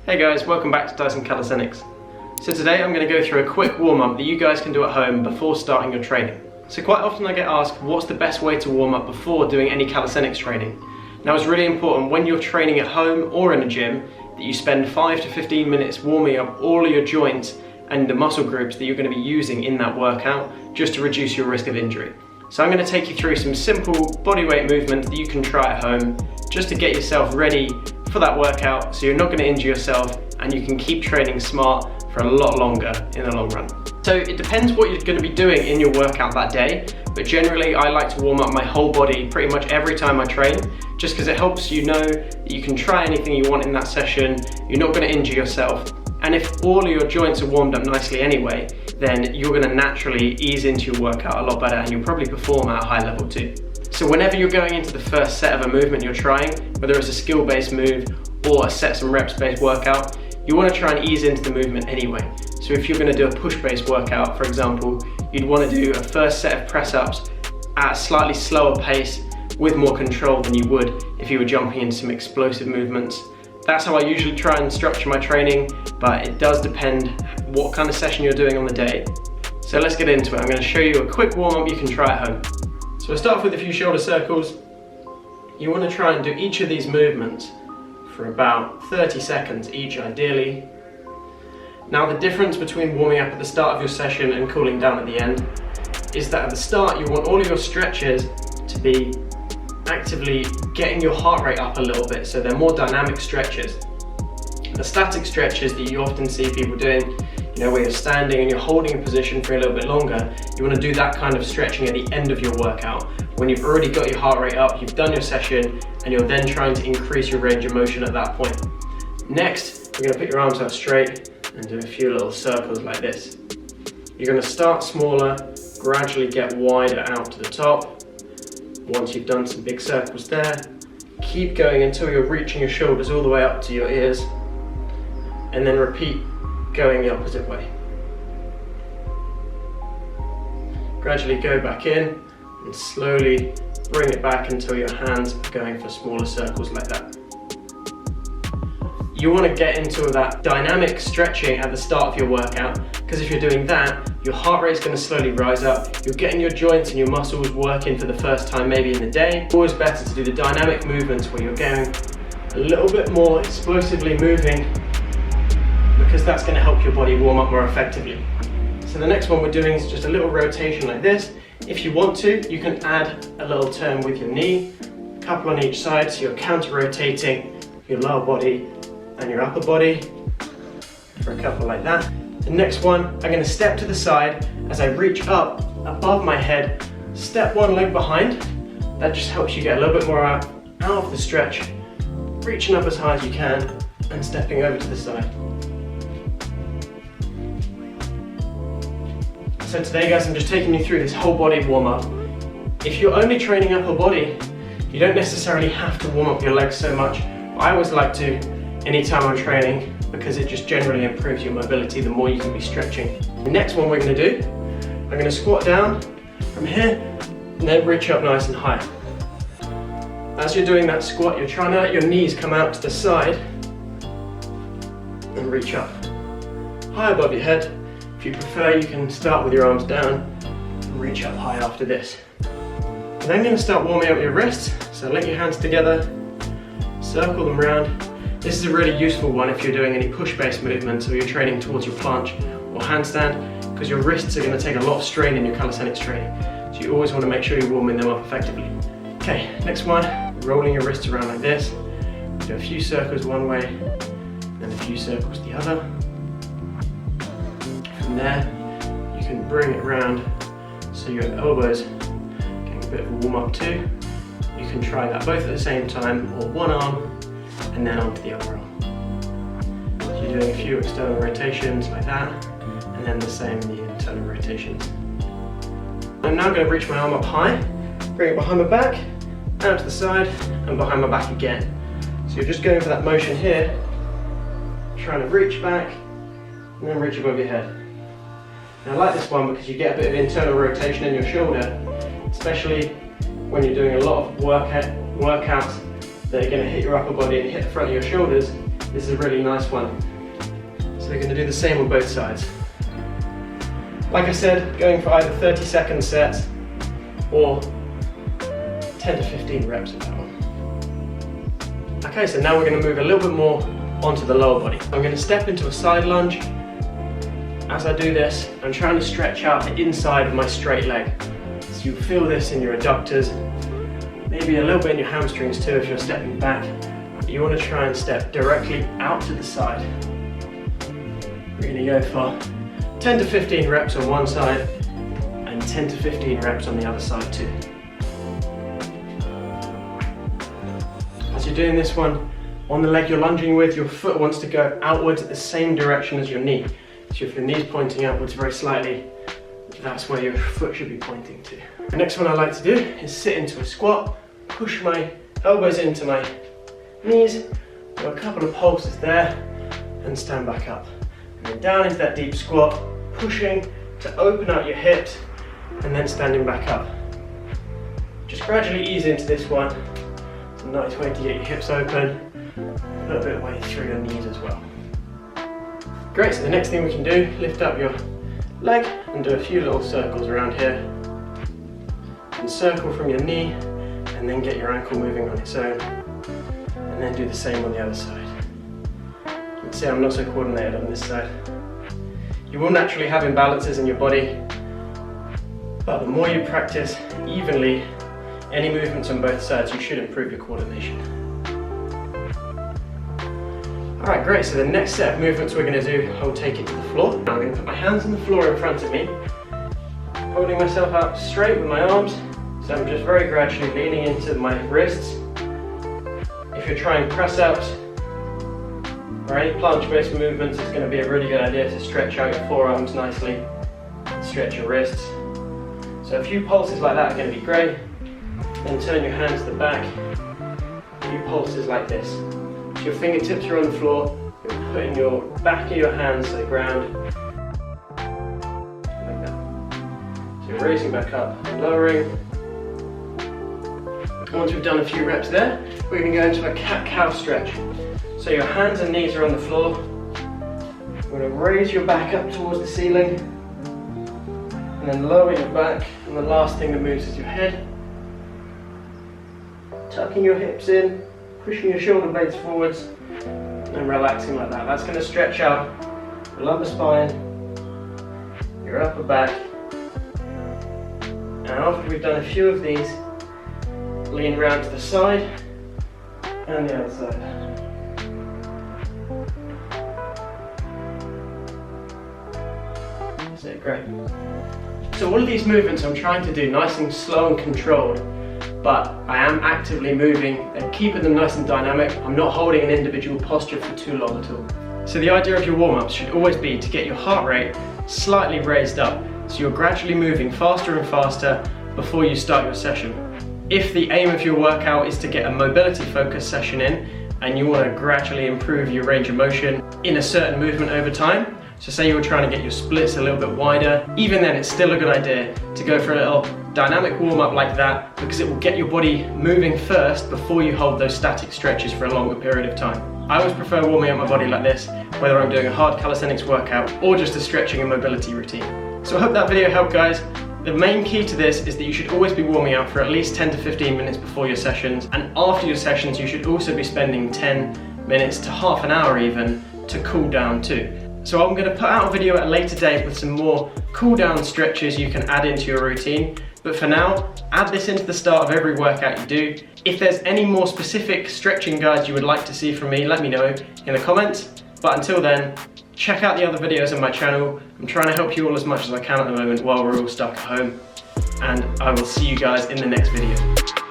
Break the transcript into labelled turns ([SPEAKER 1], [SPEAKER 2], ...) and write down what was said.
[SPEAKER 1] Hey guys, welcome back to Dyson Calisthenics. So today I'm going to go through a quick warm-up that you guys can do at home before starting your training. So quite often I get asked what's the best way to warm up before doing any calisthenics training. Now it's really important when you're training at home or in a gym that you spend 5 to 15 minutes warming up all of your joints and the muscle groups that you're going to be using in that workout just to reduce your risk of injury. So I'm going to take you through some simple bodyweight movements that you can try at home just to get yourself ready for that workout so you're not going to injure yourself and you can keep training smart for a lot longer in the long run. So it depends what you're going to be doing in your workout that day, but generally I like to warm up my whole body pretty much every time I train, just because it helps you know that you can try anything you want in that session, you're not going to injure yourself, and if all of your joints are warmed up nicely anyway, then you're going to naturally ease into your workout a lot better and you'll probably perform at a high level too. So whenever you're going into the first set of a movement you're trying, whether it's a skill-based move or a sets and reps-based workout, you want to try and ease into the movement anyway. So if you're going to do a push-based workout, for example, you'd want to do a first set of press-ups at a slightly slower pace with more control than you would if you were jumping into some explosive movements. That's how I usually try and structure my training, but it does depend what kind of session you're doing on the day. So let's get into it. I'm going to show you a quick warm-up you can try at home. So we'll start off with a few shoulder circles. You want to try and do each of these movements for about 30 seconds each, ideally. Now the difference between warming up at the start of your session and cooling down at the end is that at the start you want all of your stretches to be actively getting your heart rate up a little bit, so they're more dynamic stretches. The static stretches that you often see people doing, where you're standing and you're holding a position for a little bit longer, you want to do that kind of stretching at the end of your workout when you've already got your heart rate up, you've done your session, and you're then trying to increase your range of motion at that point. Next, you're going to put your arms out straight and do a few little circles like this. You're going to start smaller, gradually get wider out to the top. Once you've done some big circles there, keep going until you're reaching your shoulders all the way up to your ears, and then repeat going the opposite way. Gradually go back in and slowly bring it back until your hands are going for smaller circles like that. You want to get into that dynamic stretching at the start of your workout, because if you're doing that, your heart rate is going to slowly rise up. You're getting your joints and your muscles working for the first time maybe in the day. It's always better to do the dynamic movements where you're going a little bit more explosively moving, because that's going to help your body warm up more effectively. So the next one we're doing is just a little rotation like this. If you want to, you can add a little turn with your knee, a couple on each side, so you're counter-rotating your lower body and your upper body for a couple like that. The next one, I'm going to step to the side as I reach up above my head, step one leg behind. That just helps you get a little bit more out of the stretch, reaching up as high as you can and stepping over to the side. So today guys, I'm just taking you through this whole body warm-up. If you're only training upper body, you don't necessarily have to warm up your legs so much. I always like to anytime I'm training, because it just generally improves your mobility the more you can be stretching. The next one we're going to do, I'm going to squat down from here and then reach up nice and high. As you're doing that squat, you're trying to let your knees come out to the side and reach up high above your head. If you prefer, you can start with your arms down and reach up high after this. I'm then going to start warming up your wrists, so link your hands together, circle them round. This is a really useful one if you're doing any push-based movements or you're training towards your planche or handstand, because your wrists are going to take a lot of strain in your calisthenics training. So you always want to make sure you're warming them up effectively. Okay, next one, rolling your wrists around like this. Do a few circles one way and a few circles the other. From there, you can bring it around so your elbows getting a bit of a warm up too. You can try that both at the same time, or one arm and then onto the other arm. So you're doing a few external rotations like that, and then the same in the internal rotations. I'm now going to reach my arm up high, bring it behind my back, out to the side, and behind my back again. So you're just going for that motion here, trying to reach back, and then reach above your head. Now I like this one because you get a bit of internal rotation in your shoulder, especially when you're doing a lot of workouts that are going to hit your upper body and hit the front of your shoulders. This is a really nice one. So we're going to do the same on both sides. Like I said, going for either 30-second sets or 10 to 15 reps of that one. Okay, so now we're going to move a little bit more onto the lower body. I'm going to step into a side lunge. As I do this, I'm trying to stretch out the inside of my straight leg. So you feel this in your adductors, maybe a little bit in your hamstrings too if you're stepping back. You want to try and step directly out to the side. We're going to go for 10 to 15 reps on one side and 10 to 15 reps on the other side too. As you're doing this one, on the leg you're lunging with, your foot wants to go outwards at the same direction as your knee. So if your knee's pointing upwards very slightly, that's where your foot should be pointing to. The next one I like to do is sit into a squat, push my elbows into my knees, do a couple of pulses there, and stand back up. And then down into that deep squat, pushing to open out your hips, and then standing back up. Just gradually ease into this one. It's a nice way to get your hips open, a little bit of weight through your knees as well. Great, so the next thing we can do, lift up your leg and do a few little circles around here. And circle from your knee, and then get your ankle moving on its own. And then do the same on the other side. You can see I'm not so coordinated on this side. You will naturally have imbalances in your body, but the more you practice evenly any movements on both sides, you should improve your coordination. Alright, great, so the next set of movements we're going to do, I'll take it to the floor. Now I'm going to put my hands on the floor in front of me, holding myself out straight with my arms, so I'm just very gradually leaning into my wrists. If you're trying press ups or any planche-based movements, it's going to be a really good idea to stretch out your forearms nicely, stretch your wrists. So a few pulses like that are going to be great. Then turn your hands to the back, a few pulses like this. So your fingertips are on the floor, you're putting your back of your hands to the ground, like that. So you're raising back up and lowering. Once we've done a few reps there, we're going to go into a cat-cow stretch. So your hands and knees are on the floor. You're going to raise your back up towards the ceiling, and then lower your back, and the last thing that moves is your head. Tucking your hips in, pushing your shoulder blades forwards, and relaxing like that. That's going to stretch out your lumbar spine, your upper back. And after we've done a few of these, lean round to the side and the other side. That's it, great. So all of these movements I'm trying to do nice and slow and controlled, but I am actively moving and keeping them nice and dynamic. I'm not holding an individual posture for too long at all. So the idea of your warm-ups should always be to get your heart rate slightly raised up, so you're gradually moving faster and faster before you start your session. If the aim of your workout is to get a mobility focused session in, and you want to gradually improve your range of motion in a certain movement over time, so say you were trying to get your splits a little bit wider, even then it's still a good idea to go for a little dynamic warm-up like that, because it will get your body moving first before you hold those static stretches for a longer period of time. I always prefer warming up my body like this, whether I'm doing a hard calisthenics workout or just a stretching and mobility routine. So I hope that video helped, guys. The main key to this is that you should always be warming up for at least 10 to 15 minutes before your sessions, and after your sessions you should also be spending 10 minutes to half an hour even to cool down too. So I'm going to put out a video at a later date with some more cool down stretches you can add into your routine, but for now, add this into the start of every workout you do. If there's any more specific stretching guides you would like to see from me, let me know in the comments, but until then, check out the other videos on my channel. I'm trying to help you all as much as I can at the moment while we're all stuck at home, and I will see you guys in the next video.